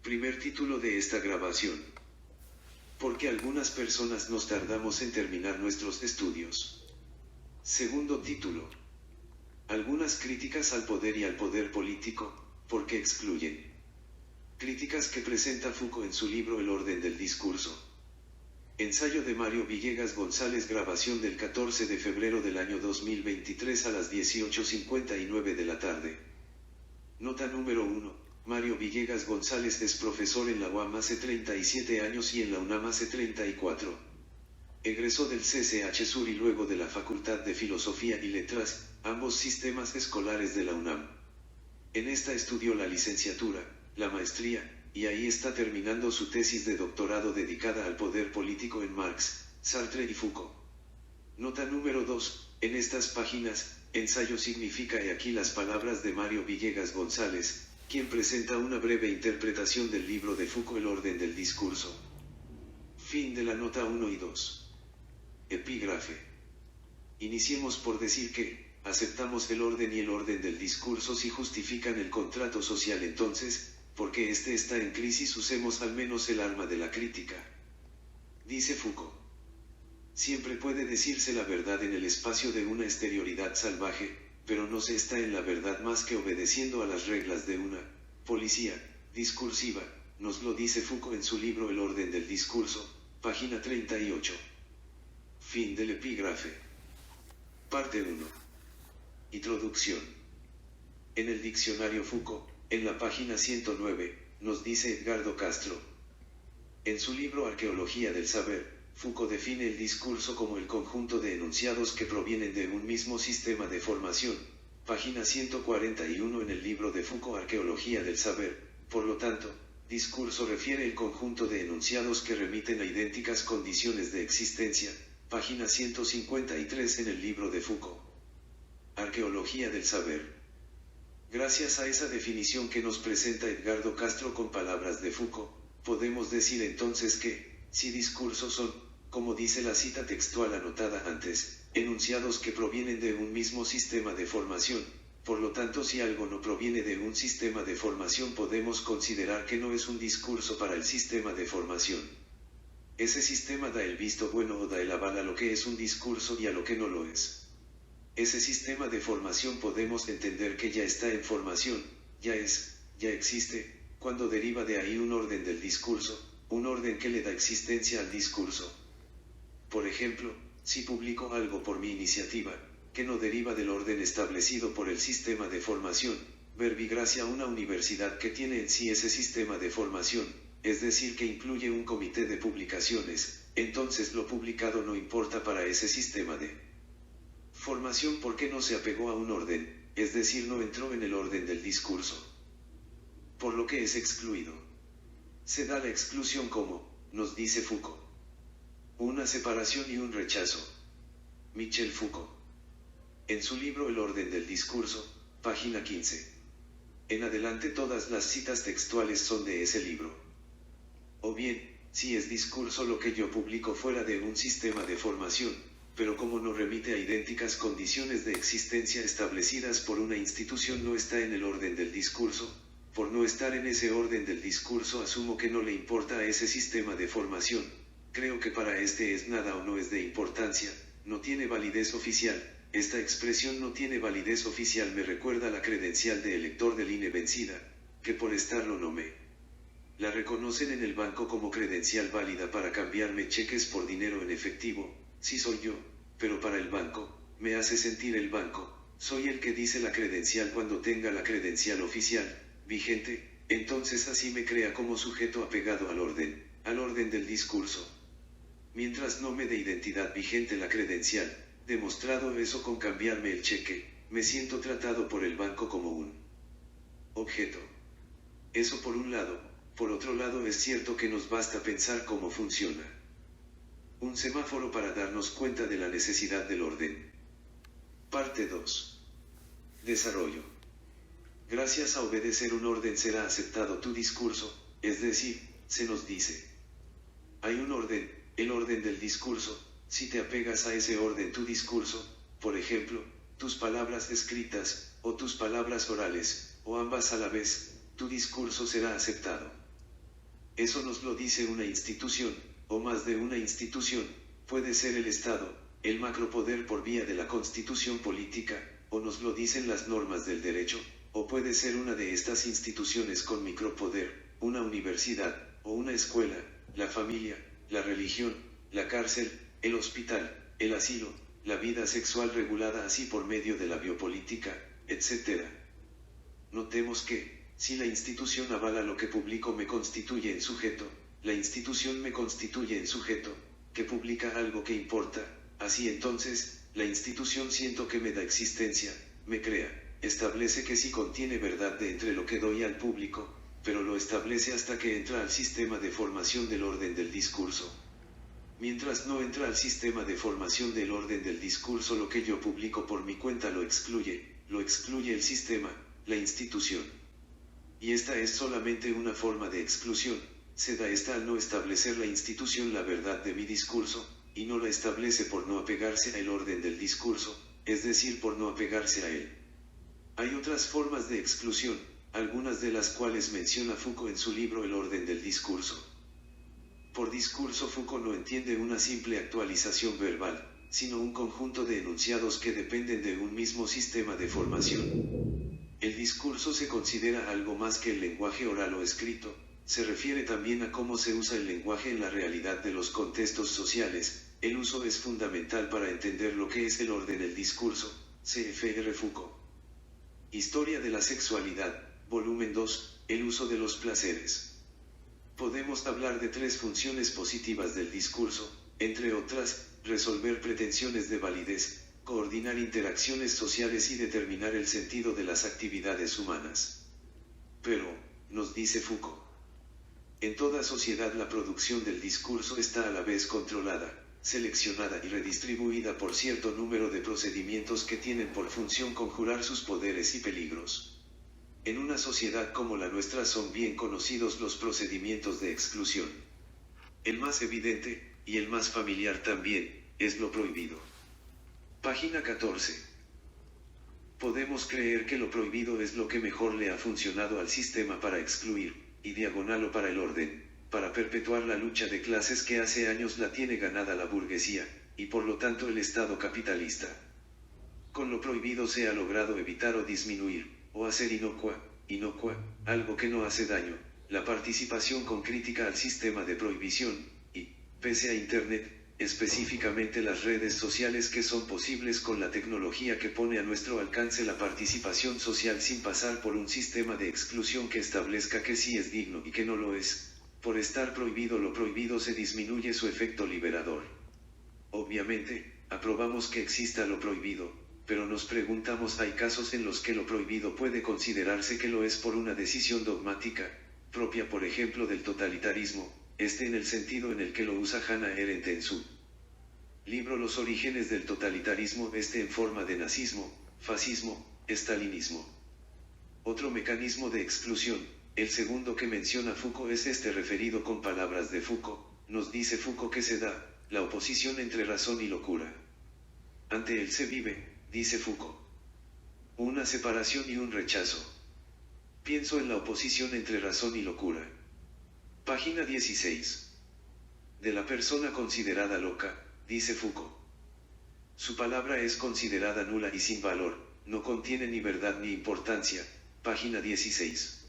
Primer título de esta grabación. Porque algunas personas nos tardamos en terminar nuestros estudios. Segundo título. Algunas críticas al poder y al poder político, porque excluyen. Críticas que presenta Foucault en su libro El orden del discurso. Ensayo de Mario Villegas González, grabación del 14 de febrero del año 2023 a las 18:59 de la tarde. Nota número 1. Mario Villegas González es profesor en la UAM hace 37 años y en la UNAM hace 34. Egresó del CCH Sur y luego de la Facultad de Filosofía y Letras, ambos sistemas escolares de la UNAM. En esta estudió la licenciatura, la maestría, y ahí está terminando su tesis de doctorado dedicada al poder político en Marx, Sartre y Foucault. Nota número 2. En estas páginas, ensayo significa he aquí las palabras de Mario Villegas González, quien presenta una breve interpretación del libro de Foucault El orden del discurso. Fin de la nota 1 y 2. Epígrafe. Iniciemos por decir que, aceptamos el orden y el orden del discurso si justifican el contrato social. Entonces, porque este está en crisis, usemos al menos el arma de la crítica. Dice Foucault. Siempre puede decirse la verdad en el espacio de una exterioridad salvaje, pero no se está en la verdad más que obedeciendo a las reglas de una policía discursiva, nos lo dice Foucault en su libro El orden del discurso, página 38. Fin del epígrafe. Parte 1. Introducción. En el diccionario Foucault, en la página 109, nos dice Edgardo Castro. En su libro Arqueología del Saber, Foucault define el discurso como el conjunto de enunciados que provienen de un mismo sistema de formación, página 141 en el libro de Foucault Arqueología del Saber. Por lo tanto, discurso refiere el conjunto de enunciados que remiten a idénticas condiciones de existencia, página 153 en el libro de Foucault. Arqueología del Saber. Gracias a esa definición que nos presenta Edgardo Castro con palabras de Foucault, podemos decir entonces que, si discursos son, como dice la cita textual anotada antes, enunciados que provienen de un mismo sistema de formación, por lo tanto si algo no proviene de un sistema de formación podemos considerar que no es un discurso para el sistema de formación. Ese sistema da el visto bueno o da el aval a lo que es un discurso y a lo que no lo es. Ese sistema de formación podemos entender que ya está en formación, ya existe, cuando deriva de ahí un orden del discurso, un orden que le da existencia al discurso. Por ejemplo, si publico algo por mi iniciativa, que no deriva del orden establecido por el sistema de formación, verbigracia una universidad que tiene en sí ese sistema de formación, es decir que incluye un comité de publicaciones, entonces lo publicado no importa para ese sistema de formación porque no se apegó a un orden, es decir no entró en el orden del discurso. Por lo que es excluido. Se da la exclusión como, nos dice Foucault. Una separación y un rechazo. Michel Foucault. En su libro El orden del discurso, página 15. En adelante todas las citas textuales son de ese libro. O bien, si es discurso lo que yo publico fuera de un sistema de formación, pero como no remite a idénticas condiciones de existencia establecidas por una institución no está en el orden del discurso. Por no estar en ese orden del discurso asumo que no le importa a ese sistema de formación, creo que para este es nada o no es de importancia, no tiene validez oficial, esta expresión no tiene validez oficial me recuerda la credencial de elector del INE vencida, que por estarlo no me la reconocen en el banco como credencial válida para cambiarme cheques por dinero en efectivo, sí soy yo, pero para el banco, me hace sentir el banco, soy el que dice la credencial cuando tenga la credencial oficial vigente, entonces así me crea como sujeto apegado al orden del discurso. Mientras no me dé identidad vigente la credencial, demostrado eso con cambiarme el cheque, me siento tratado por el banco como un objeto. Eso por un lado, por otro lado es cierto que nos basta pensar cómo funciona un semáforo para darnos cuenta de la necesidad del orden. Parte 2. Desarrollo. Gracias a obedecer un orden será aceptado tu discurso, es decir, se nos dice. Hay un orden, el orden del discurso, si te apegas a ese orden tu discurso, por ejemplo, tus palabras escritas, o tus palabras orales, o ambas a la vez, tu discurso será aceptado. Eso nos lo dice una institución, o más de una institución, puede ser el Estado, el macropoder por vía de la constitución política, o nos lo dicen las normas del derecho, o puede ser una de estas instituciones con micropoder, una universidad, o una escuela, la familia, la religión, la cárcel, el hospital, el asilo, la vida sexual regulada así por medio de la biopolítica, etc. Notemos que, si la institución avala lo que publico me constituye en sujeto, la institución me constituye en sujeto, que publica algo que importa, así entonces, la institución siento que me da existencia, me crea, establece que sí contiene verdad de entre lo que doy al público, pero lo establece hasta que entra al sistema de formación del orden del discurso. Mientras no entra al sistema de formación del orden del discurso, lo que yo publico por mi cuenta lo excluye el sistema, la institución. Y esta es solamente una forma de exclusión, se da esta al no establecer la institución la verdad de mi discurso, y no la establece por no apegarse al orden del discurso, es decir, por no apegarse a él. Hay otras formas de exclusión, algunas de las cuales menciona Foucault en su libro El orden del discurso. Por discurso Foucault no entiende una simple actualización verbal, sino un conjunto de enunciados que dependen de un mismo sistema de formación. El discurso se considera algo más que el lenguaje oral o escrito, se refiere también a cómo se usa el lenguaje en la realidad de los contextos sociales, el uso es fundamental para entender lo que es el orden del discurso, C.F.R. Foucault. Historia de la sexualidad, volumen 2, el uso de los placeres. Podemos hablar de tres funciones positivas del discurso, entre otras, resolver pretensiones de validez, coordinar interacciones sociales y determinar el sentido de las actividades humanas. Pero, nos dice Foucault, en toda sociedad la producción del discurso está a la vez controlada, seleccionada y redistribuida por cierto número de procedimientos que tienen por función conjurar sus poderes y peligros. En una sociedad como la nuestra son bien conocidos los procedimientos de exclusión. El más evidente, y el más familiar también, es lo prohibido. Página 14. Podemos creer que lo prohibido es lo que mejor le ha funcionado al sistema para excluir, y diagonal o para el orden, para perpetuar la lucha de clases que hace años la tiene ganada la burguesía, y por lo tanto el Estado capitalista. Con lo prohibido se ha logrado evitar o disminuir, o hacer inocua, algo que no hace daño, la participación con crítica al sistema de prohibición, y, pese a Internet, específicamente las redes sociales que son posibles con la tecnología que pone a nuestro alcance la participación social sin pasar por un sistema de exclusión que establezca que sí es digno y que no lo es, por estar prohibido lo prohibido se disminuye su efecto liberador. Obviamente, aprobamos que exista lo prohibido, pero nos preguntamos, ¿hay casos en los que lo prohibido puede considerarse que lo es por una decisión dogmática, propia por ejemplo del totalitarismo, en el sentido en el que lo usa Hannah Arendt en su libro Los orígenes del totalitarismo, en forma de nazismo, fascismo, estalinismo? Otro mecanismo de exclusión, el segundo que menciona Foucault es referido con palabras de Foucault, nos dice Foucault que se da, la oposición entre razón y locura. Ante él se vive, dice Foucault, una separación y un rechazo. Pienso en la oposición entre razón y locura. Página 16. De la persona considerada loca, dice Foucault. Su palabra es considerada nula y sin valor, no contiene ni verdad ni importancia. Página 16.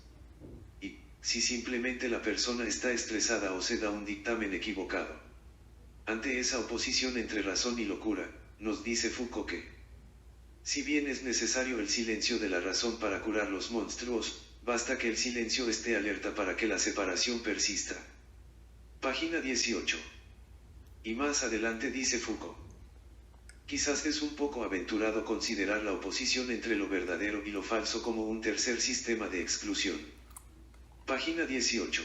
Y, si simplemente la persona está estresada o se da un dictamen equivocado. Ante esa oposición entre razón y locura, nos dice Foucault que, si bien es necesario el silencio de la razón para curar los monstruos, basta que el silencio esté alerta para que la separación persista. Página 18. Y más adelante dice Foucault. Quizás es un poco aventurado considerar la oposición entre lo verdadero y lo falso como un tercer sistema de exclusión. Página 18.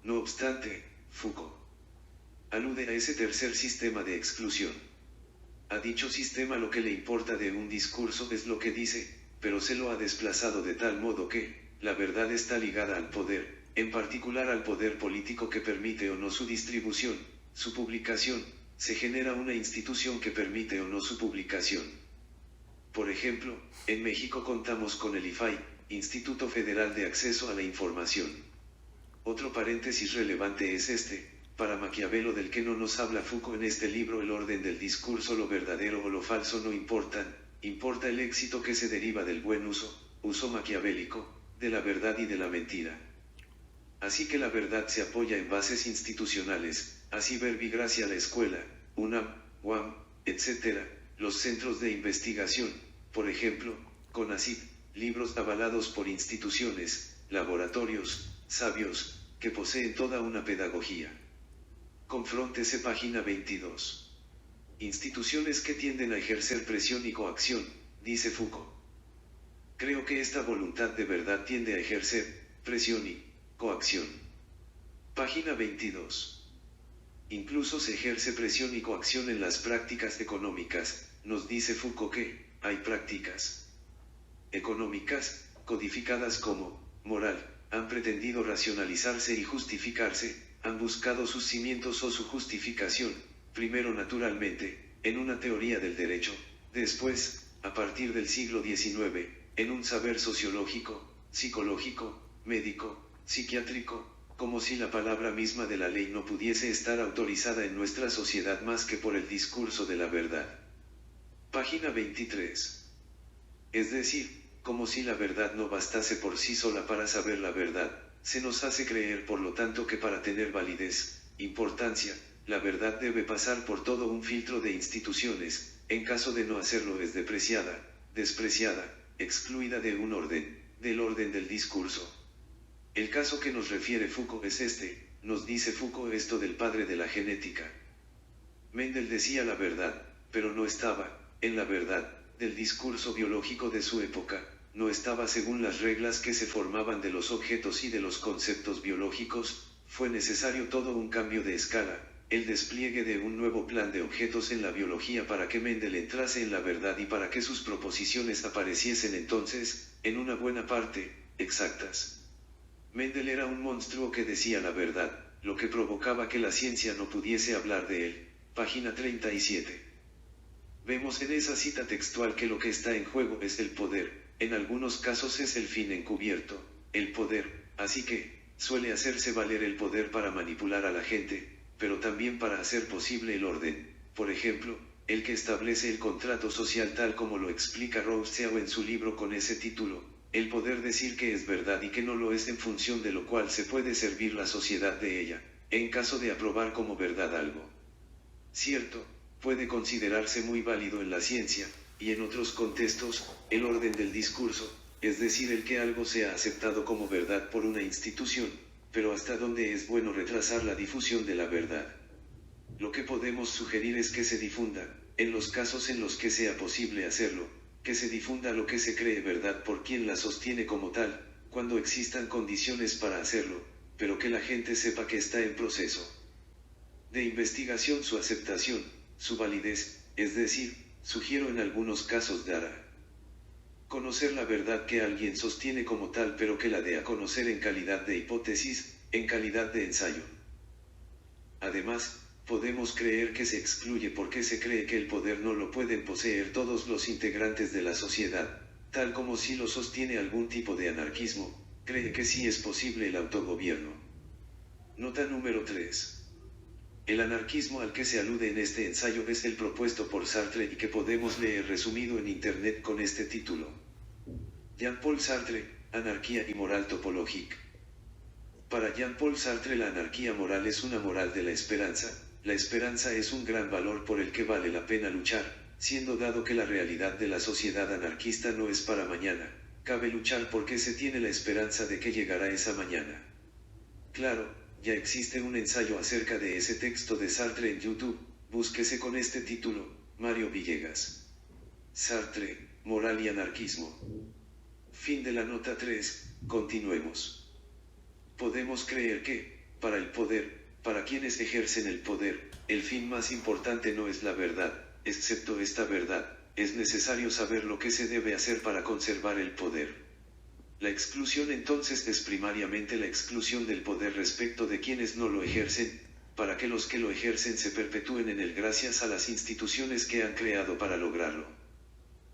No obstante, Foucault alude a ese tercer sistema de exclusión. A dicho sistema lo que le importa de un discurso es lo que dice, pero se lo ha desplazado de tal modo que, la verdad está ligada al poder, en particular al poder político que permite o no su distribución, su publicación, se genera una institución que permite o no su publicación. Por ejemplo, en México contamos con el IFAI, Instituto Federal de Acceso a la Información. Otro paréntesis relevante es este: para Maquiavelo, del que no nos habla Foucault en este libro, el orden del discurso, lo verdadero o lo falso no importan, importa el éxito que se deriva del buen uso maquiavélico, de la verdad y de la mentira. Así que la verdad se apoya en bases institucionales, así Verbigracia, la escuela, UNAM, UAM, etc., los centros de investigación, por ejemplo, CONACYT, libros avalados por instituciones, laboratorios, sabios, que poseen toda una pedagogía. Confróntese página 22. Instituciones que tienden a ejercer presión y coacción, dice Foucault. Creo que esta voluntad de verdad tiende a ejercer presión y coacción. Página 22. Incluso se ejerce presión y coacción en las prácticas económicas. Nos dice Foucault que hay prácticas económicas, codificadas como moral, han pretendido racionalizarse y justificarse, han buscado sus cimientos o su justificación, primero naturalmente, en una teoría del derecho, después, a partir del siglo XIX, en un saber sociológico, psicológico, médico, psiquiátrico, como si la palabra misma de la ley no pudiese estar autorizada en nuestra sociedad más que por el discurso de la verdad. Página 23. Es decir, como si la verdad no bastase por sí sola para saber la verdad, se nos hace creer por lo tanto que para tener validez, importancia, la verdad debe pasar por todo un filtro de instituciones, en caso de no hacerlo es despreciada, excluida de un orden, del orden del discurso. El caso que nos refiere Foucault es este, nos dice Foucault esto del padre de la genética. Mendel decía la verdad, pero no estaba, en la verdad, del discurso biológico de su época, no estaba según las reglas que se formaban de los objetos y de los conceptos biológicos, fue necesario todo un cambio de escala, el despliegue de un nuevo plan de objetos en la biología para que Mendel entrase en la verdad y para que sus proposiciones apareciesen entonces, en una buena parte, exactas. Mendel era un monstruo que decía la verdad, lo que provocaba que la ciencia no pudiese hablar de él. Página 37. Vemos en esa cita textual que lo que está en juego es el poder, en algunos casos es el fin encubierto, el poder, así que, suele hacerse valer el poder para manipular a la gente, pero también para hacer posible el orden, por ejemplo, el que establece el contrato social tal como lo explica Rousseau en su libro con ese título, el poder decir que es verdad y que no lo es en función de lo cual se puede servir la sociedad de ella, en caso de aprobar como verdad algo. Cierto, puede considerarse muy válido en la ciencia, y en otros contextos, el orden del discurso, es decir, el que algo sea aceptado como verdad por una institución, pero hasta dónde es bueno retrasar la difusión de la verdad. Lo que podemos sugerir es que se difunda, en los casos en los que sea posible hacerlo, que se difunda lo que se cree verdad por quien la sostiene como tal, cuando existan condiciones para hacerlo, pero que la gente sepa que está en proceso de investigación su aceptación, su validez, es decir, sugiero en algunos casos dar a conocer la verdad que alguien sostiene como tal, pero que la dé a conocer en calidad de hipótesis, en calidad de ensayo. Además, podemos creer que se excluye porque se cree que el poder no lo pueden poseer todos los integrantes de la sociedad, tal como si lo sostiene algún tipo de anarquismo, cree que sí es posible el autogobierno. Nota número 3. El anarquismo al que se alude en este ensayo es el propuesto por Sartre y que podemos leer resumido en internet con este título. Jean-Paul Sartre, Anarquía y moral topológica. Para Jean-Paul Sartre la anarquía moral es una moral de la esperanza es un gran valor por el que vale la pena luchar, siendo dado que la realidad de la sociedad anarquista no es para mañana, cabe luchar porque se tiene la esperanza de que llegará esa mañana. Claro, ya existe un ensayo acerca de ese texto de Sartre en YouTube, búsquese con este título, Mario Villegas. Sartre, moral y anarquismo. Fin de la nota 3, continuemos. Podemos creer que, para el poder, para quienes ejercen el poder, el fin más importante no es la verdad, excepto esta verdad, es necesario saber lo que se debe hacer para conservar el poder. La exclusión entonces es primariamente la exclusión del poder respecto de quienes no lo ejercen, para que los que lo ejercen se perpetúen en él gracias a las instituciones que han creado para lograrlo.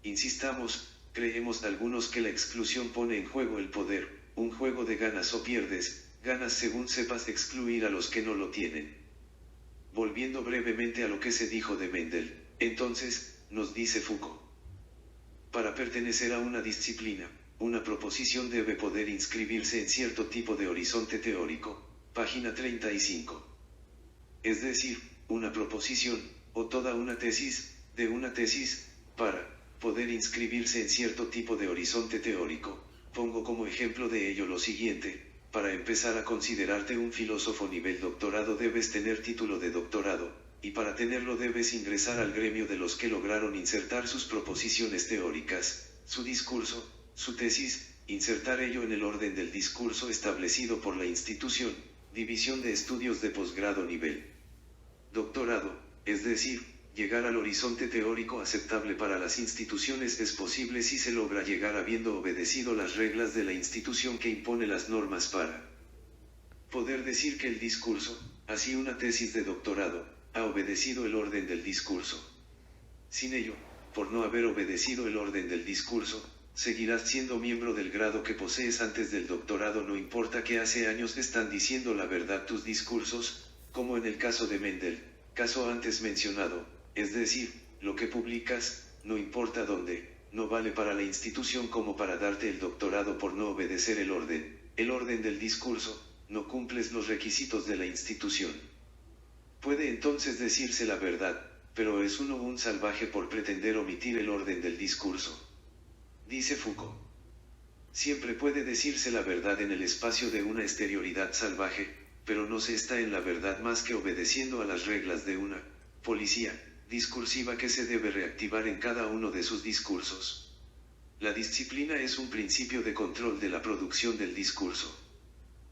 Insistamos, creemos algunos que la exclusión pone en juego el poder, un juego de ganas o pierdes, ganas según sepas excluir a los que no lo tienen. Volviendo brevemente a lo que se dijo de Mendel, entonces, nos dice Foucault. Para pertenecer a una disciplina, una proposición debe poder inscribirse en cierto tipo de horizonte teórico, página 35. Es decir, una proposición, o toda una tesis, de una tesis, para poder inscribirse en cierto tipo de horizonte teórico. Pongo como ejemplo de ello lo siguiente: para empezar a considerarte un filósofo nivel doctorado debes tener título de doctorado, y para tenerlo debes ingresar al gremio de los que lograron insertar sus proposiciones teóricas, su discurso, su tesis, insertar ello en el orden del discurso establecido por la institución, división de estudios de posgrado nivel doctorado, es decir, llegar al horizonte teórico aceptable para las instituciones es posible si se logra llegar habiendo obedecido las reglas de la institución que impone las normas para poder decir que el discurso, así una tesis de doctorado, ha obedecido el orden del discurso. Sin ello, por no haber obedecido el orden del discurso, seguirás siendo miembro del grado que posees antes del doctorado, no importa que hace años están diciendo la verdad tus discursos, como en el caso de Mendel, caso antes mencionado, es decir, lo que publicas, no importa dónde, no vale para la institución como para darte el doctorado por no obedecer el orden del discurso, no cumples los requisitos de la institución. Puede entonces decirse la verdad, pero es uno un salvaje por pretender omitir el orden del discurso. Dice Foucault. Siempre puede decirse la verdad en el espacio de una exterioridad salvaje, pero no se está en la verdad más que obedeciendo a las reglas de una policía discursiva que se debe reactivar en cada uno de sus discursos. La disciplina es un principio de control de la producción del discurso.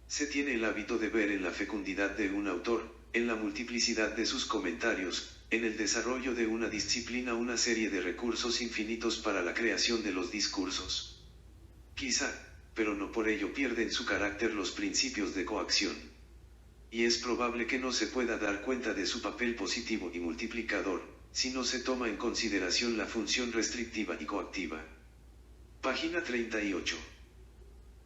Se tiene el hábito de ver en la fecundidad de un autor, en la multiplicidad de sus comentarios, en el desarrollo de una disciplina una serie de recursos infinitos para la creación de los discursos. Quizá, pero no por ello pierden su carácter los principios de coacción. Y es probable que no se pueda dar cuenta de su papel positivo y multiplicador, si no se toma en consideración la función restrictiva y coactiva. Página 38.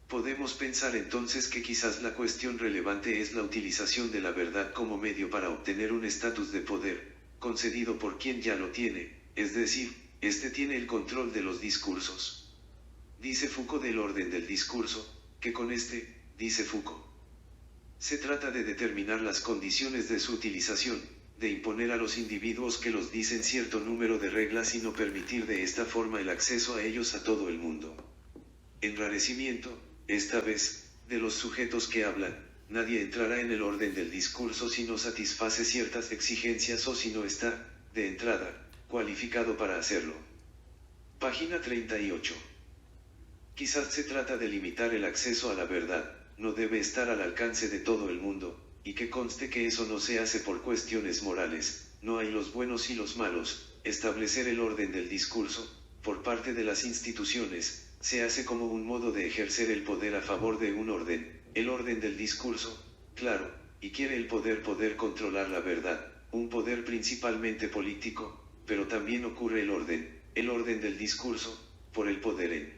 Podemos pensar entonces que quizás la cuestión relevante es la utilización de la verdad como medio para obtener un estatus de poder, concedido por quien ya lo tiene, es decir, éste tiene el control de los discursos. Dice Foucault del orden del discurso, que con este, dice Foucault, se trata de determinar las condiciones de su utilización, de imponer a los individuos que los dicen cierto número de reglas y no permitir de esta forma el acceso a ellos a todo el mundo. Enrarecimiento, esta vez, de los sujetos que hablan. Nadie entrará en el orden del discurso si no satisface ciertas exigencias o si no está, de entrada, cualificado para hacerlo. Página 38. Quizás se trata de limitar el acceso a la verdad. No debe estar al alcance de todo el mundo, y que conste que eso no se hace por cuestiones morales, no hay los buenos y los malos. Establecer el orden del discurso, por parte de las instituciones, se hace como un modo de ejercer el poder a favor de un orden, el orden del discurso, claro, y quiere el poder controlar la verdad, un poder principalmente político, pero también ocurre el orden del discurso, por el poder en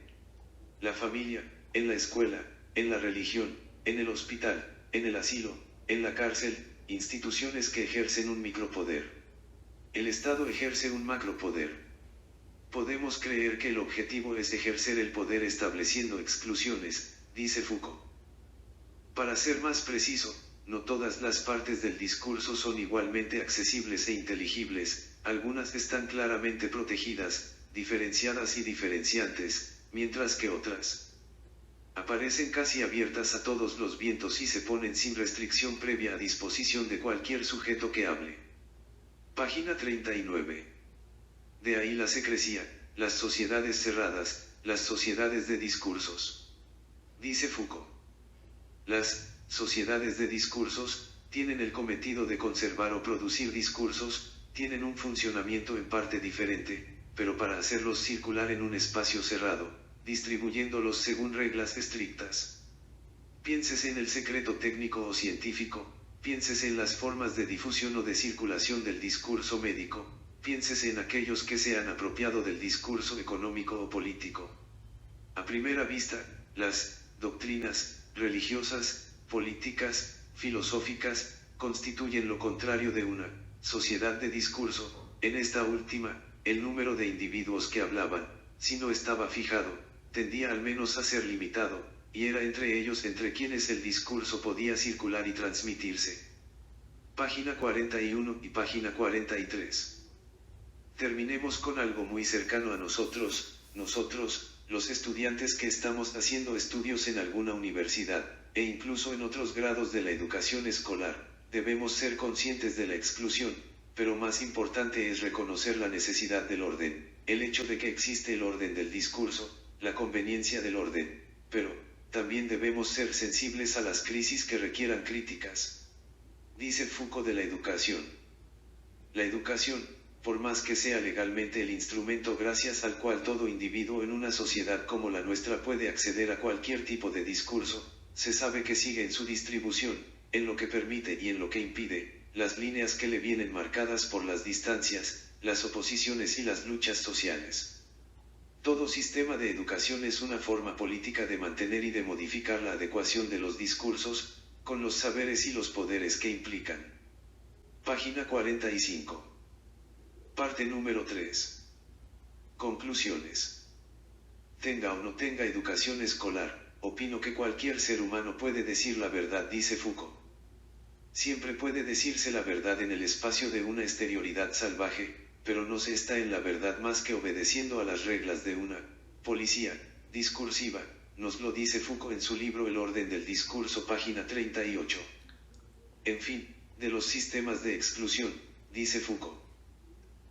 la familia, en la escuela, en la religión, en el hospital, en el asilo, en la cárcel, instituciones que ejercen un micropoder. El Estado ejerce un macropoder. Podemos creer que el objetivo es ejercer el poder estableciendo exclusiones, dice Foucault. Para ser más preciso, no todas las partes del discurso son igualmente accesibles e inteligibles, algunas están claramente protegidas, diferenciadas y diferenciantes, mientras que otras aparecen casi abiertas a todos los vientos y se ponen sin restricción previa a disposición de cualquier sujeto que hable. Página 39. De ahí la secrecía, las sociedades cerradas, las sociedades de discursos. Dice Foucault. Las sociedades de discursos tienen el cometido de conservar o producir discursos, tienen un funcionamiento en parte diferente, pero para hacerlos circular en un espacio cerrado, distribuyéndolos según reglas estrictas. Piénsese en el secreto técnico o científico, piénsese en las formas de difusión o de circulación del discurso médico, piénsese en aquellos que se han apropiado del discurso económico o político. A primera vista, las doctrinas religiosas políticas, filosóficas, constituyen lo contrario de una sociedad de discurso. En esta última, el número de individuos que hablaban, si no estaba fijado, tendía al menos a ser limitado, y era entre ellos entre quienes el discurso podía circular y transmitirse. Página 41 y página 43. Terminemos con algo muy cercano a nosotros, los estudiantes que estamos haciendo estudios en alguna universidad, e incluso en otros grados de la educación escolar, debemos ser conscientes de la exclusión, pero más importante es reconocer la necesidad del orden, el hecho de que existe el orden del discurso, la conveniencia del orden, pero también debemos ser sensibles a las crisis que requieran críticas. Dice Foucault de la educación. La educación, por más que sea legalmente el instrumento gracias al cual todo individuo en una sociedad como la nuestra puede acceder a cualquier tipo de discurso, se sabe que sigue en su distribución, en lo que permite y en lo que impide, las líneas que le vienen marcadas por las distancias, las oposiciones y las luchas sociales. Todo sistema de educación es una forma política de mantener y de modificar la adecuación de los discursos, con los saberes y los poderes que implican. Página 45. Parte número 3. Conclusiones. Tenga o no tenga educación escolar, opino que cualquier ser humano puede decir la verdad, dice Foucault. Siempre puede decirse la verdad en el espacio de una exterioridad salvaje, pero no se está en la verdad más que obedeciendo a las reglas de una policía discursiva, nos lo dice Foucault en su libro El orden del discurso, página 38. En fin, de los sistemas de exclusión, dice Foucault.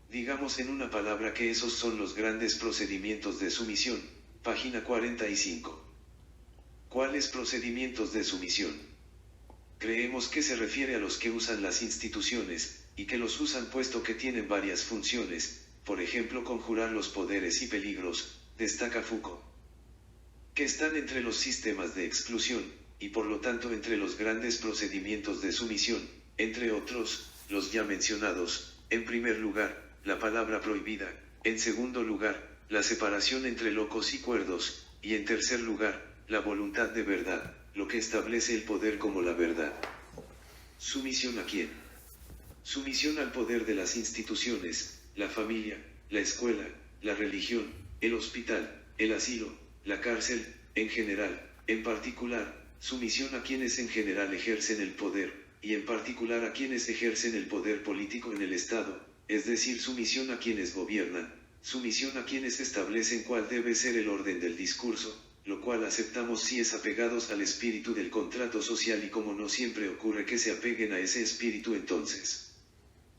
Digamos en una palabra que esos son los grandes procedimientos de sumisión, página 45. ¿Cuáles procedimientos de sumisión? Creemos que se refiere a los que usan las instituciones, y que los usan puesto que tienen varias funciones, por ejemplo conjurar los poderes y peligros, destaca Foucault. Que están entre los sistemas de exclusión, y por lo tanto entre los grandes procedimientos de sumisión, entre otros, los ya mencionados, en primer lugar, la palabra prohibida, en segundo lugar, la separación entre locos y cuerdos, y en tercer lugar, la voluntad de verdad, lo que establece el poder como la verdad. ¿Sumisión a quién? Sumisión al poder de las instituciones, la familia, la escuela, la religión, el hospital, el asilo, la cárcel, en general, en particular, sumisión a quienes en general ejercen el poder, y en particular a quienes ejercen el poder político en el Estado, es decir, sumisión a quienes gobiernan, sumisión a quienes establecen cuál debe ser el orden del discurso, lo cual aceptamos si es apegados al espíritu del contrato social, y como no siempre ocurre que se apeguen a ese espíritu, entonces,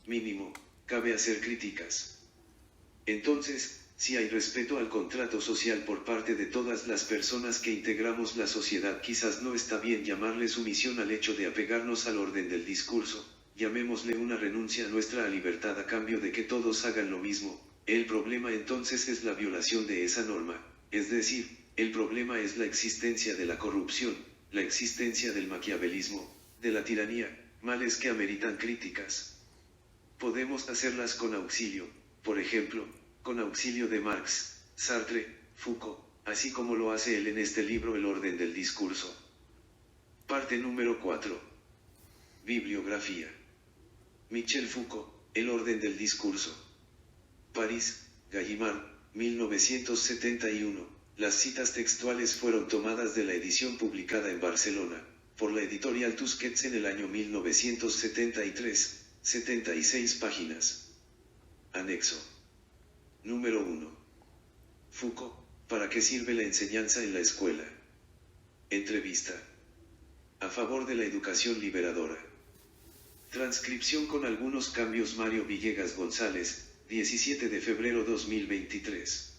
mínimo, cabe hacer críticas. Entonces, si hay respeto al contrato social por parte de todas las personas que integramos la sociedad, quizás no está bien llamarle sumisión al hecho de apegarnos al orden del discurso, llamémosle una renuncia a nuestra libertad a cambio de que todos hagan lo mismo. El problema entonces es la violación de esa norma, es decir, el problema es la existencia de la corrupción, la existencia del maquiavelismo, de la tiranía, males que ameritan críticas. Podemos hacerlas con auxilio, por ejemplo, con auxilio de Marx, Sartre, Foucault, así como lo hace él en este libro El orden del discurso. Parte número 4. Bibliografía. Michel Foucault, El orden del discurso. París, Gallimard, 1971. Las citas textuales fueron tomadas de la edición publicada en Barcelona, por la editorial Tusquets en el año 1973, 76 páginas. Anexo. Número 1. Foucault, ¿para qué sirve la enseñanza en la escuela? Entrevista. A favor de la educación liberadora. Transcripción con algunos cambios. Mario Villegas González, 17 de febrero 2023.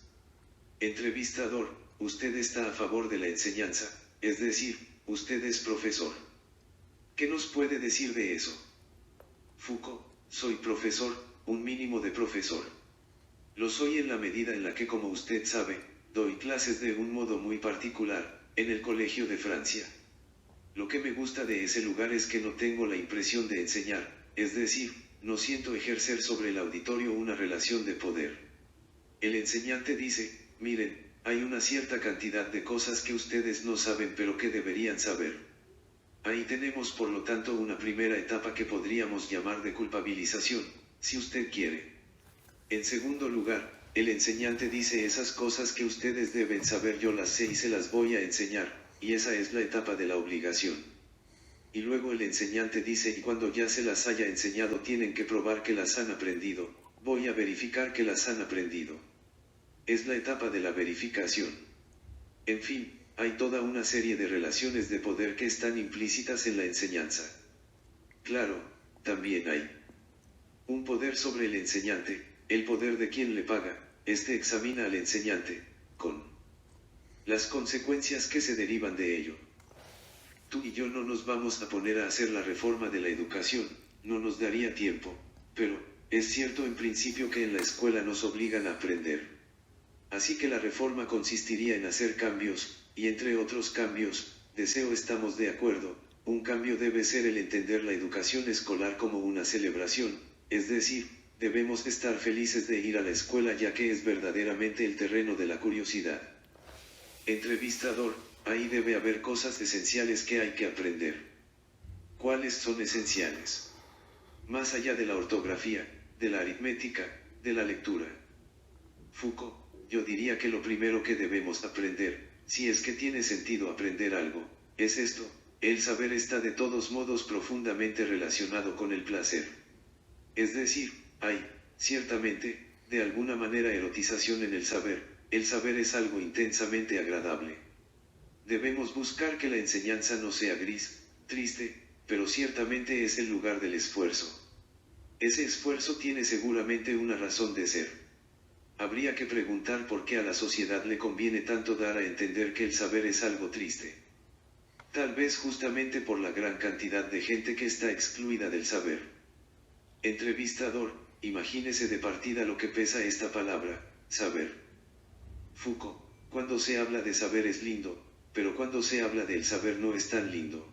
Entrevistador, usted está a favor de la enseñanza, es decir, usted es profesor. ¿Qué nos puede decir de eso? Foucault, soy profesor, un mínimo de profesor. Lo soy en la medida en la que, como usted sabe, doy clases de un modo muy particular, en el Colegio de Francia. Lo que me gusta de ese lugar es que no tengo la impresión de enseñar, es decir, no siento ejercer sobre el auditorio una relación de poder. El enseñante dice, miren, hay una cierta cantidad de cosas que ustedes no saben pero que deberían saber. Ahí tenemos por lo tanto una primera etapa que podríamos llamar de culpabilización, si usted quiere. En segundo lugar, el enseñante dice esas cosas que ustedes deben saber yo las sé y se las voy a enseñar, y esa es la etapa de la obligación. Y luego el enseñante dice y cuando ya se las haya enseñado tienen que probar que las han aprendido, voy a verificar que las han aprendido. Es la etapa de la verificación. En fin, hay toda una serie de relaciones de poder que están implícitas en la enseñanza. Claro, también hay un poder sobre el enseñante, el poder de quien le paga, este examina al enseñante, con las consecuencias que se derivan de ello. Tú y yo no nos vamos a poner a hacer la reforma de la educación, no nos daría tiempo, pero, es cierto en principio que en la escuela nos obligan a aprender. Así que la reforma consistiría en hacer cambios, y entre otros cambios, estamos de acuerdo, un cambio debe ser el entender la educación escolar como una celebración, es decir, debemos estar felices de ir a la escuela ya que es verdaderamente el terreno de la curiosidad. Entrevistador, ahí debe haber cosas esenciales que hay que aprender. ¿Cuáles son esenciales? Más allá de la ortografía, de la aritmética, de la lectura. Foucault, yo diría que lo primero que debemos aprender, si es que tiene sentido aprender algo, es esto: el saber está de todos modos profundamente relacionado con el placer. Es decir, hay, ciertamente, de alguna manera erotización en el saber es algo intensamente agradable. Debemos buscar que la enseñanza no sea gris, triste, pero ciertamente es el lugar del esfuerzo. Ese esfuerzo tiene seguramente una razón de ser. Habría que preguntar por qué a la sociedad le conviene tanto dar a entender que el saber es algo triste. Tal vez justamente por la gran cantidad de gente que está excluida del saber. Entrevistador, imagínese de partida lo que pesa esta palabra, saber. Foucault, cuando se habla de saber es lindo, pero cuando se habla del saber no es tan lindo.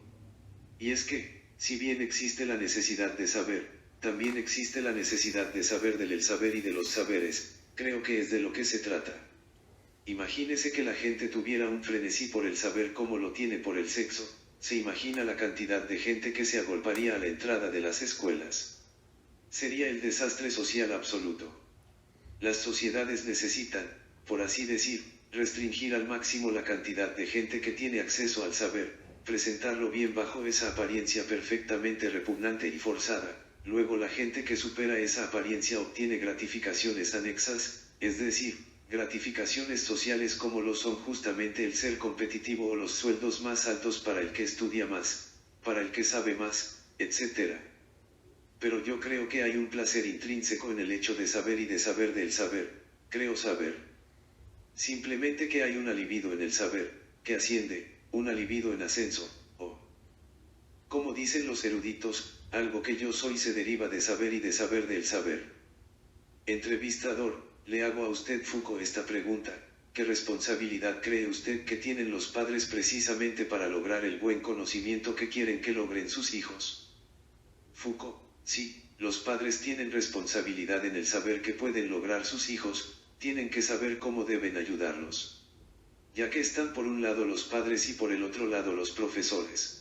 Y es que, si bien existe la necesidad de saber, también existe la necesidad de saber del saber y de los saberes, creo que es de lo que se trata. Imagínese que la gente tuviera un frenesí por el saber como lo tiene por el sexo, se imagina la cantidad de gente que se agolparía a la entrada de las escuelas. Sería el desastre social absoluto. Las sociedades necesitan, por así decir, restringir al máximo la cantidad de gente que tiene acceso al saber, presentarlo bien bajo esa apariencia perfectamente repugnante y forzada, luego la gente que supera esa apariencia obtiene gratificaciones anexas, es decir, gratificaciones sociales como lo son justamente el ser competitivo o los sueldos más altos para el que estudia más, para el que sabe más, etc. Pero yo creo que hay un placer intrínseco en el hecho de saber y de saber del saber, creo saber. Simplemente que hay una libido en el saber, que asciende, una libido en ascenso, o, como dicen los eruditos, algo que yo soy se deriva de saber y de saber del saber. Entrevistador, le hago a usted Foucault esta pregunta: ¿qué responsabilidad cree usted que tienen los padres precisamente para lograr el buen conocimiento que quieren que logren sus hijos? Foucault, sí, los padres tienen responsabilidad en el saber que pueden lograr sus hijos, tienen que saber cómo deben ayudarlos. Ya que están por un lado los padres y por el otro lado los profesores.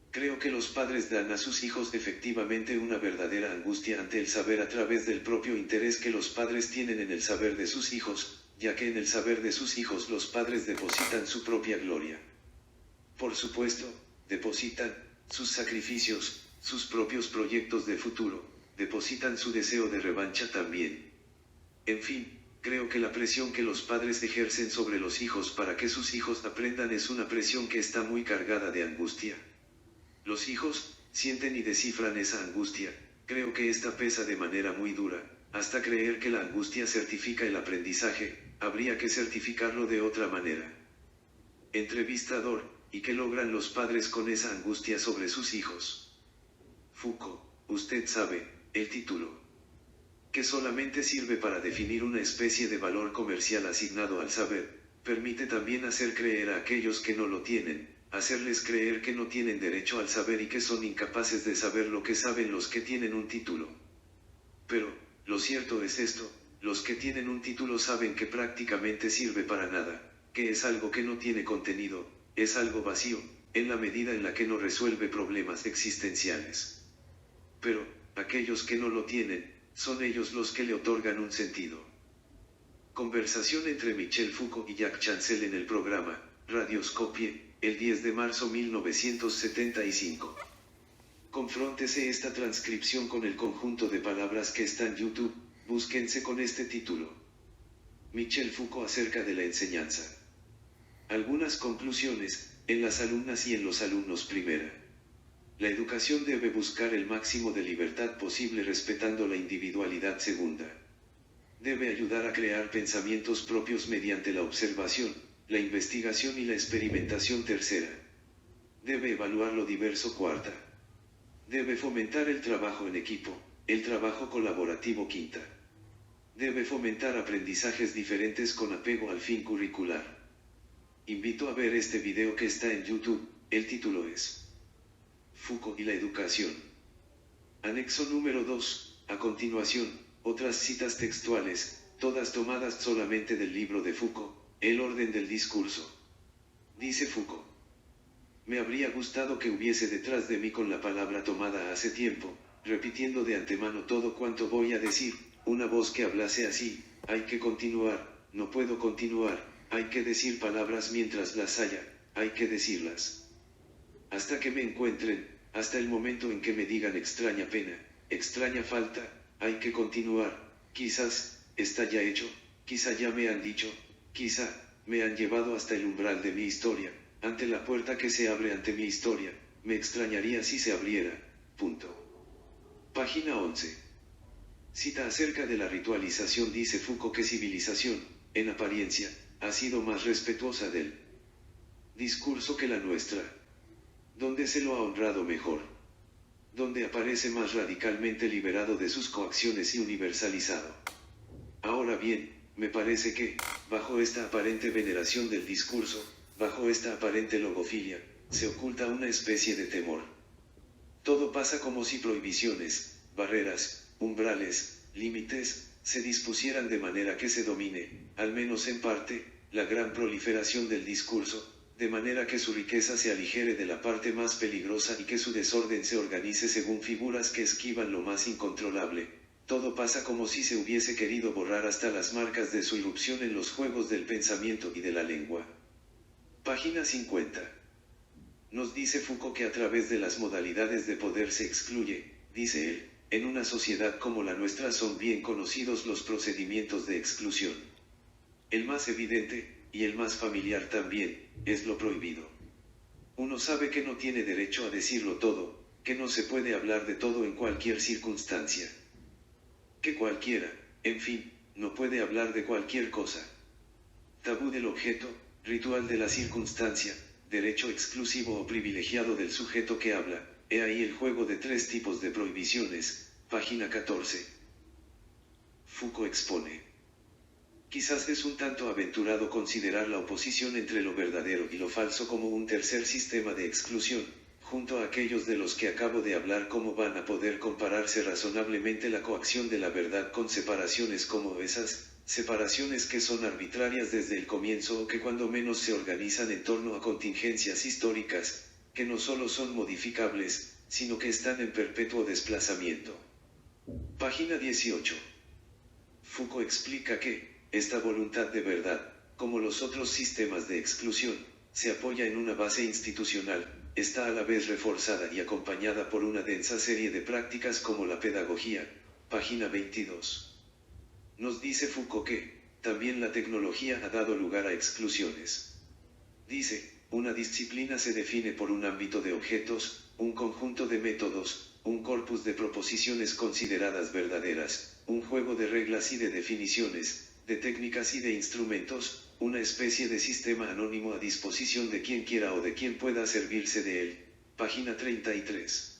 Creo que los padres dan a sus hijos efectivamente una verdadera angustia ante el saber a través del propio interés que los padres tienen en el saber de sus hijos, ya que en el saber de sus hijos los padres depositan su propia gloria. Por supuesto, depositan sus sacrificios, sus propios proyectos de futuro, depositan su deseo de revancha también. En fin, creo que la presión que los padres ejercen sobre los hijos para que sus hijos aprendan es una presión que está muy cargada de angustia. Los hijos sienten y descifran esa angustia, creo que esta pesa de manera muy dura, hasta creer que la angustia certifica el aprendizaje, habría que certificarlo de otra manera. Entrevistador, ¿y qué logran los padres con esa angustia sobre sus hijos? Foucault, usted sabe, el título, que solamente sirve para definir una especie de valor comercial asignado al saber, permite también hacer creer a aquellos que no lo tienen, hacerles creer que no tienen derecho al saber y que son incapaces de saber lo que saben los que tienen un título. Pero, lo cierto es esto, los que tienen un título saben que prácticamente sirve para nada, que es algo que no tiene contenido, es algo vacío, en la medida en la que no resuelve problemas existenciales. Pero, aquellos que no lo tienen, son ellos los que le otorgan un sentido. Conversación entre Michel Foucault y Jacques Chancel en el programa Radioscopie, el 10 de marzo 1975. Confróntese esta transcripción con el conjunto de palabras que está en YouTube, búsquense con este título. Michel Foucault acerca de la enseñanza. Algunas conclusiones, en las alumnas y en los alumnos primera. La educación debe buscar el máximo de libertad posible respetando la individualidad segunda. Debe ayudar a crear pensamientos propios mediante la observación, la investigación y la experimentación tercera. Debe evaluar lo diverso cuarta. Debe fomentar el trabajo en equipo, el trabajo colaborativo quinta. Debe fomentar aprendizajes diferentes con apego al fin curricular. Invito a ver este video que está en YouTube, el título es Foucault y la educación. Anexo número 2, a continuación, otras citas textuales, todas tomadas solamente del libro de Foucault, El orden del discurso. Dice Foucault. Me habría gustado que hubiese detrás de mí con la palabra tomada hace tiempo, repitiendo de antemano todo cuanto voy a decir, una voz que hablase así, hay que continuar, no puedo continuar. Hay que decir palabras mientras las haya, hay que decirlas. Hasta que me encuentren, hasta el momento en que me digan extraña pena, extraña falta, hay que continuar, quizás, está ya hecho, quizá ya me han dicho, quizá, me han llevado hasta el umbral de mi historia, ante la puerta que se abre ante mi historia, me extrañaría si se abriera, punto. Página 11. Cita acerca de la ritualización. Dice Foucault que civilización, en apariencia, ha sido más respetuosa del discurso que la nuestra, donde se lo ha honrado mejor, donde aparece más radicalmente liberado de sus coacciones y universalizado. Ahora bien, me parece que, bajo esta aparente veneración del discurso, bajo esta aparente logofilia, se oculta una especie de temor. Todo pasa como si prohibiciones, barreras, umbrales, límites, se dispusieran de manera que se domine, al menos en parte, la gran proliferación del discurso, de manera que su riqueza se aligere de la parte más peligrosa y que su desorden se organice según figuras que esquivan lo más incontrolable. Todo pasa como si se hubiese querido borrar hasta las marcas de su irrupción en los juegos del pensamiento y de la lengua. Página 50. Nos dice Foucault que a través de las modalidades de poder se excluye, dice él, en una sociedad como la nuestra son bien conocidos los procedimientos de exclusión. El más evidente, y el más familiar también, es lo prohibido. Uno sabe que no tiene derecho a decirlo todo, que no se puede hablar de todo en cualquier circunstancia. Que cualquiera, en fin, no puede hablar de cualquier cosa. Tabú del objeto, ritual de la circunstancia, derecho exclusivo o privilegiado del sujeto que habla. He ahí el juego de tres tipos de prohibiciones, página 14. Foucault expone. Quizás es un tanto aventurado considerar la oposición entre lo verdadero y lo falso como un tercer sistema de exclusión, junto a aquellos de los que acabo de hablar. ¿Cómo van a poder compararse razonablemente la coacción de la verdad con separaciones como esas, separaciones que son arbitrarias desde el comienzo o que cuando menos se organizan en torno a contingencias históricas, que no solo son modificables, sino que están en perpetuo desplazamiento? Página 18. Foucault explica que, esta voluntad de verdad, como los otros sistemas de exclusión, se apoya en una base institucional, está a la vez reforzada y acompañada por una densa serie de prácticas como la pedagogía, página 22. Nos dice Foucault que, también la tecnología ha dado lugar a exclusiones. Dice, una disciplina se define por un ámbito de objetos, un conjunto de métodos, un corpus de proposiciones consideradas verdaderas, un juego de reglas y de definiciones, de técnicas y de instrumentos, una especie de sistema anónimo a disposición de quien quiera o de quien pueda servirse de él. Página 33.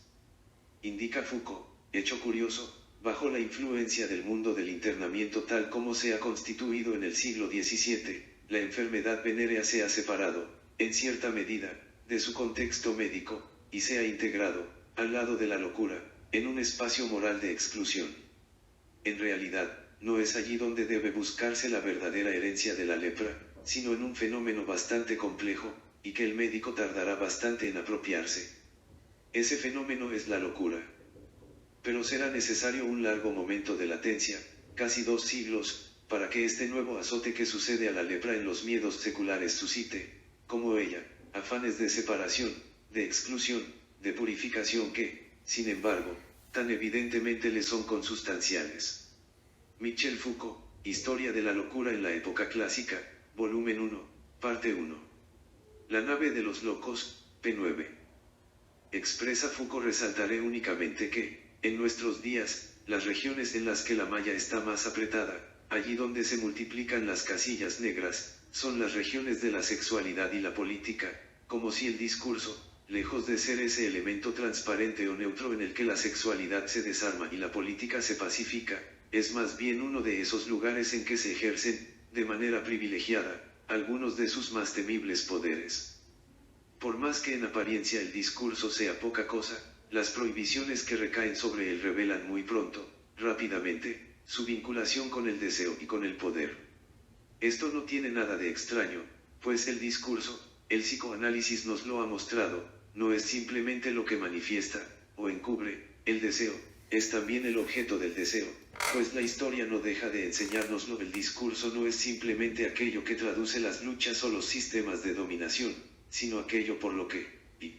Indica Foucault, hecho curioso, bajo la influencia del mundo del internamiento tal como se ha constituido en el siglo XVII, la enfermedad venérea se ha separado, en cierta medida, de su contexto médico, y se ha integrado, al lado de la locura, en un espacio moral de exclusión. En realidad, no es allí donde debe buscarse la verdadera herencia de la lepra, sino en un fenómeno bastante complejo, y que el médico tardará bastante en apropiarse. Ese fenómeno es la locura. Pero será necesario un largo momento de latencia, casi 2 siglos, para que este nuevo azote que sucede a la lepra en los miedos seculares suscite, como ella, afanes de separación, de exclusión, de purificación que, sin embargo, tan evidentemente le son consustanciales. Michel Foucault, Historia de la locura en la época clásica, volumen 1, parte 1. La nave de los locos, p9. Expresa Foucault. Resaltaré únicamente que, en nuestros días, las regiones en las que la malla está más apretada, allí donde se multiplican las casillas negras, son las regiones de la sexualidad y la política, como si el discurso, lejos de ser ese elemento transparente o neutro en el que la sexualidad se desarma y la política se pacifica, es más bien uno de esos lugares en que se ejercen, de manera privilegiada, algunos de sus más temibles poderes. Por más que en apariencia el discurso sea poca cosa, las prohibiciones que recaen sobre él revelan muy pronto, rápidamente, su vinculación con el deseo y con el poder. Esto no tiene nada de extraño, pues el discurso, el psicoanálisis nos lo ha mostrado, no es simplemente lo que manifiesta, o encubre, el deseo, es también el objeto del deseo, pues la historia no deja de enseñárnoslo. El discurso no es simplemente aquello que traduce las luchas o los sistemas de dominación, sino aquello por lo que, y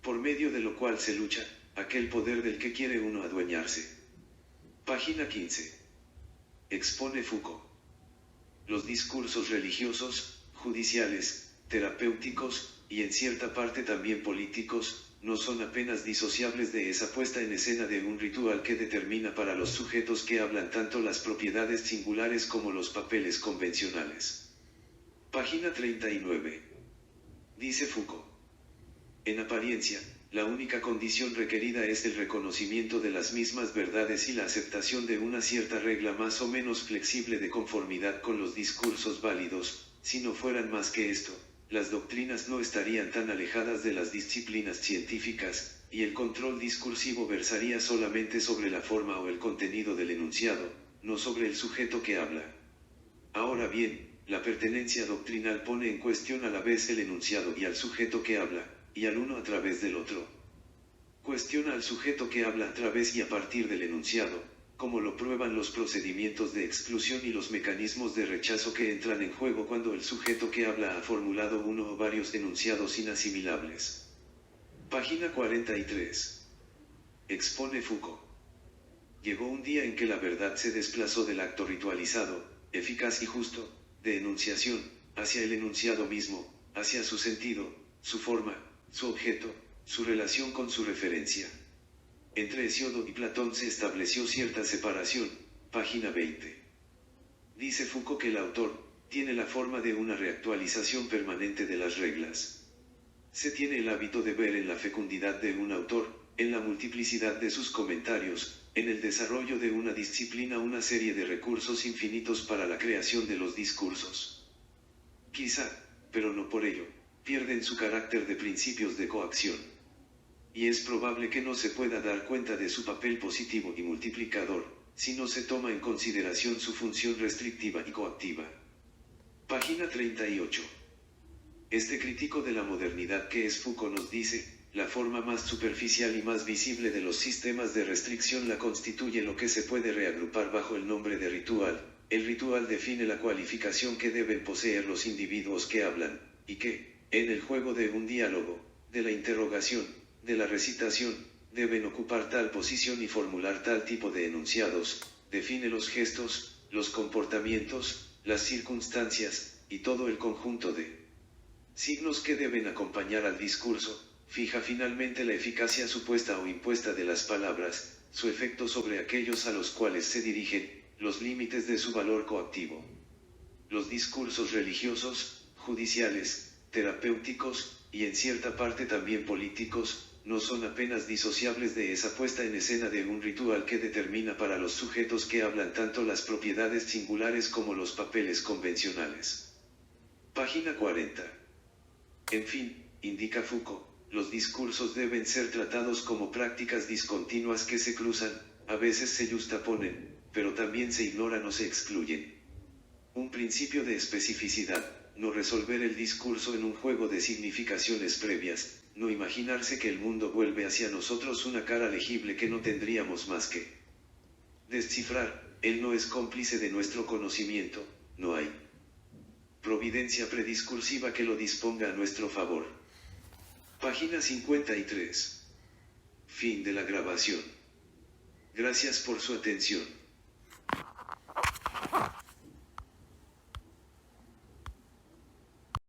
por medio de lo cual se lucha, aquel poder del que quiere uno adueñarse. Página 15. Expone Foucault. Los discursos religiosos, judiciales, terapéuticos, y en cierta parte también políticos, no son apenas disociables de esa puesta en escena de un ritual que determina para los sujetos que hablan tanto las propiedades singulares como los papeles convencionales. Página 39. Dice Foucault. En apariencia, la única condición requerida es el reconocimiento de las mismas verdades y la aceptación de una cierta regla más o menos flexible de conformidad con los discursos válidos. Si no fueran más que esto, las doctrinas no estarían tan alejadas de las disciplinas científicas, y el control discursivo versaría solamente sobre la forma o el contenido del enunciado, no sobre el sujeto que habla. Ahora bien, la pertenencia doctrinal pone en cuestión a la vez el enunciado y al sujeto que habla, y al uno a través del otro. Cuestiona al sujeto que habla a través y a partir del enunciado, como lo prueban los procedimientos de exclusión y los mecanismos de rechazo que entran en juego cuando el sujeto que habla ha formulado uno o varios enunciados inasimilables. Página 43. Expone Foucault. Llegó un día en que la verdad se desplazó del acto ritualizado, eficaz y justo, de enunciación, hacia el enunciado mismo, hacia su sentido, su forma, su objeto, su relación con su referencia. Entre Hesiodo y Platón se estableció cierta separación, página 20. Dice Foucault que el autor tiene la forma de una reactualización permanente de las reglas. Se tiene el hábito de ver en la fecundidad de un autor, en la multiplicidad de sus comentarios, en el desarrollo de una disciplina una serie de recursos infinitos para la creación de los discursos. Quizá, pero no por ello, pierden su carácter de principios de coacción. Y es probable que no se pueda dar cuenta de su papel positivo y multiplicador, si no se toma en consideración su función restrictiva y coactiva. Página 38. Este crítico de la modernidad que es Foucault nos dice, la forma más superficial y más visible de los sistemas de restricción la constituye lo que se puede reagrupar bajo el nombre de ritual. El ritual define la cualificación que deben poseer los individuos que hablan, y que, en el juego de un diálogo, de la interrogación, de la recitación, deben ocupar tal posición y formular tal tipo de enunciados, define los gestos, los comportamientos, las circunstancias, y todo el conjunto de signos que deben acompañar al discurso, fija finalmente la eficacia supuesta o impuesta de las palabras, su efecto sobre aquellos a los cuales se dirigen, los límites de su valor coactivo. Los discursos religiosos, judiciales, terapéuticos, y en cierta parte también políticos, no son apenas disociables de esa puesta en escena de un ritual que determina para los sujetos que hablan tanto las propiedades singulares como los papeles convencionales. Página 40. En fin, indica Foucault, los discursos deben ser tratados como prácticas discontinuas que se cruzan, a veces se yuxtaponen, pero también se ignoran o se excluyen. Un principio de especificidad, no resolver el discurso en un juego de significaciones previas, no imaginarse que el mundo vuelve hacia nosotros una cara legible que no tendríamos más que descifrar. Él no es cómplice de nuestro conocimiento, no hay providencia prediscursiva que lo disponga a nuestro favor. Página 53. Fin de la grabación. Gracias por su atención.